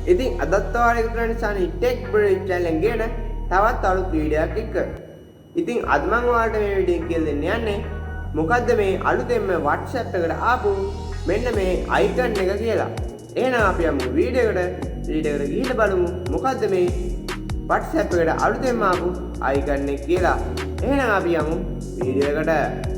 ඉතින් අදත් ඔයාලා එකතු වෙන නිසා ටෙක් බ්‍රිජ් channel එකෙන් ගෙන තවත් අලුත් වීඩියෝයක් එක්ක. ඉතින් අද මම ඔයාලට මේ වීඩියෝ කියලා දෙන්න යන්නේ මොකද්ද මේ අලුතෙන්ම WhatsApp එකට ආපු මෙන්න මේ icon එක කියලා. එහෙනම් අපි යමු වීඩියෝ එකට ගිහින් බලමු මොකද්ද මේ WhatsApp එකට අලුතෙන්ම ආපු icon එක කියලා. එහෙනම් අපි යමු වීඩියෝ එකට.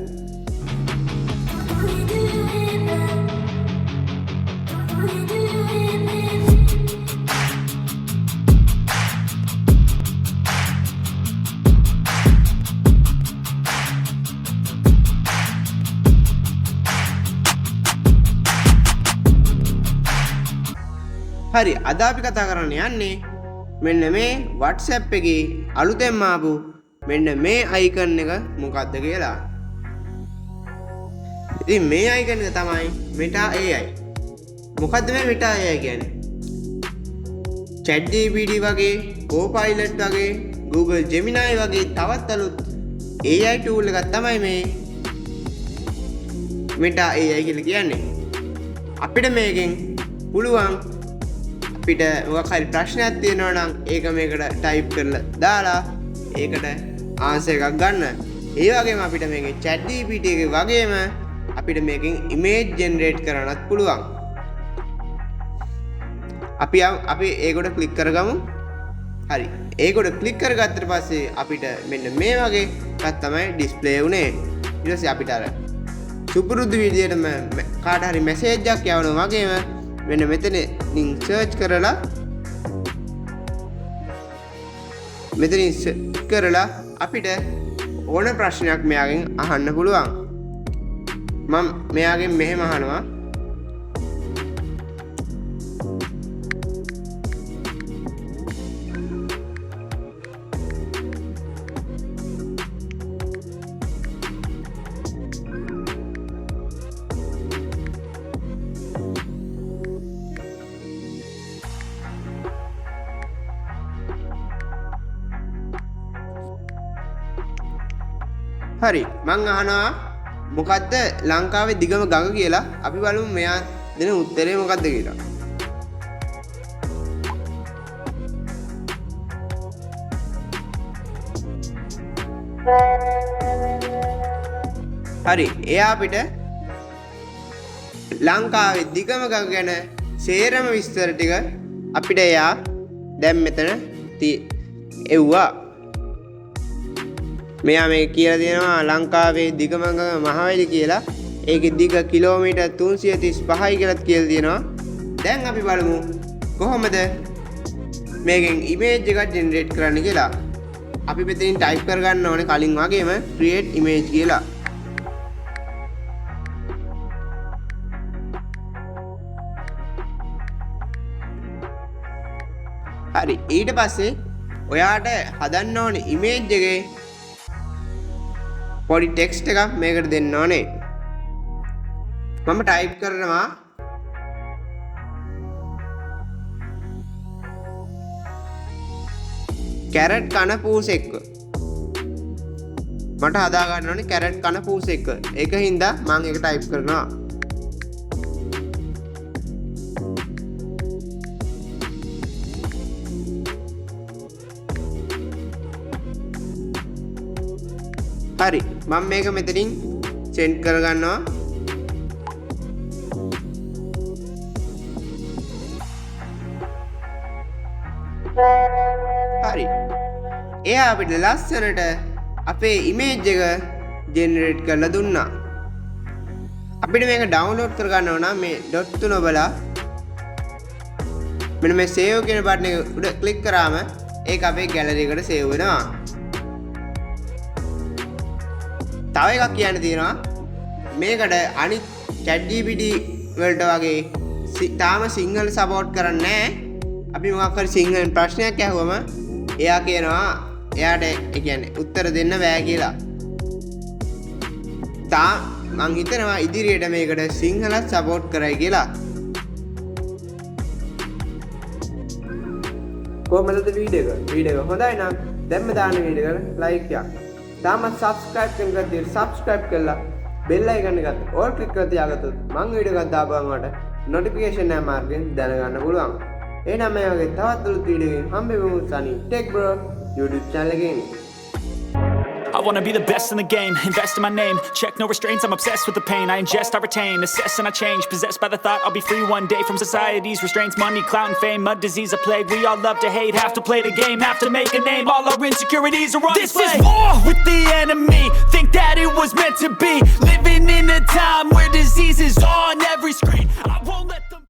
හරි අද අපි කතා කරන්න යන්නේ මෙන්න මේ WhatsApp එකේ අලුතෙන්ම ආපු මෙන්න මේ icon එක මොකක්ද කියලා. ඉතින් මේ icon එක තමයි Meta AI. මොකද්ද මේ Meta AI කියන්නේ? ChatGPT වගේ, Copilot වගේ, Google Gemini වගේ තවත් අලුත් AI tool එකක් තමයි මේ Meta AI කියලා කියන්නේ. අපිට මේකෙන් පුළුවන් අපිට මොකක් හරි ප්‍රශ්නයක් තියෙනවා නම් ඒක මේකට ටයිප් කරලා දාලා ඒකට ආන්සර් එකක් ගන්න. ඒ වගේම අපිට මේකේ ChatGPT එකේ වගේම අපිට මේකෙන් ඉමේජ් ජෙනරේට් කරන්නත් පුළුවන්. අපි ඒකට ක්ලික් කරගමු. හරි. ඒකට ක්ලික් කරගත්තට පස්සේ අපිට මෙන්න මේ වගේ එකක් තමයි ඩිස්ප්ලේ වුනේ. ඊට පස්සේ අපිට අර සුපුරුදු විදියටම කාට හරි මැසේජ් එකක් යවනවා වගේම මෙන්න මෙතනින් සර්ච් කරලා අපිට ඕන ප්‍රශ්නයක් මෙයාගෙන් අහන්න පුළුවන්. මම මෙයාගෙන් මෙහෙම අහනවා. හරි මං අහනවා මොකද්ද ලංකාවේ දිගම ගඟ කියලා. අපි බලමු මෙයා දෙන උත්තරේ මොකද්ද කියලා. හරි එයා අපිට ලංකාවේ දිගම ගඟ ගැන සේරම විස්තර ටික අපිට එයා දැන් මෙතන එව්වා. මෙයා මේ කියලා දෙනවා ලංකාවේ දිගම ගඟ මහවැලි කියලා. ඒකේ දිග කිලෝමීටර් 335යි කියලාත් කියලා දෙනවා. දැන් අපි බලමු කොහොමද මේකෙන් ඉමේජ් එකක් ජෙනරේට් කරන්න කියලා. අපි මෙතනින් ටයිප් කරගන්න ඕනේ කලින් වගේම create image කියලා. හරි ඊට පස්සේ ඔයාට හදන්න ඕනේ ඉමේජ් එකේ පොඩි ටෙක්ස්ට් එකක් මේකට දෙන්න ඕනේ. මම ටයිප් කරනවා කැරට් කන පූසෙක්ව. මට හදා ගන්න ඕනේ කැරට් කන පූසෙක්ව. ඒක හින්දා මම ඒක ටයිප් කරනවා. හරි මම මේක මෙතනින් සෙන්ඩ් කරගන්නවා. හරි එයා අපිට ලස්සනට අපේ ඉමේජ් එක ජෙනරේට් කරලා දුන්නා. අපිට මේක ඩවුන්ලෝඩ් කරගන්න ඕන නම් මේ ඩොට් තුන ඔබලා මෙන්න මේ සේව් කියන බටන් එක උඩ ක්ලික් කරාම ඒක අපේ ගැලරි එකට සේව් වෙනවා. තව එකක් කියන්න තියෙනවා මේකට අනිත් ChatGPT වලට වගේ තාම සිංහල සපෝට් කරන්නේ නැහැ. අපි මොකක් හරි සිංහලෙන් ප්‍රශ්නයක් අහුවම එයා කියනවා එයාට ඒ කියන්නේ උත්තර දෙන්න බෑ කියලා. මං හිතනවා ඉදිරියට මේකට සිංහලත් සපෝට් කරයි කියලා. කොහමද වීඩියෝ එක හොඳයි නම් දැන්ම දාන වීඩියෝ එකට ලයික් එකක්. තාමත් subscribe කරන්න ගියත් subscribe කරලා bell icon එකත් all click කරලා තියාගත්තොත් මම වීඩියෝ එකක් දාපුවම මට notification එක මාර්ගෙන් දැනගන්න පුළුවන්. එහෙනම් මේ වගේ තවත් අලුත් වීඩියෝ එකකින් හම්බෙමු සනි ටෙක් බ්‍රෝ YouTube channel එකෙන්. I wanna be the best in the game, invest in my name. Check no restraints, I'm obsessed with the pain. I ingest, I retain, assess and I change. Possessed by the thought I'll be free one day from society's restraints. Money, clout and fame, a disease, a plague. We all love to hate, have to play the game, have to make a name. All our insecurities are on display. This is war with the enemy, think that it was meant to be.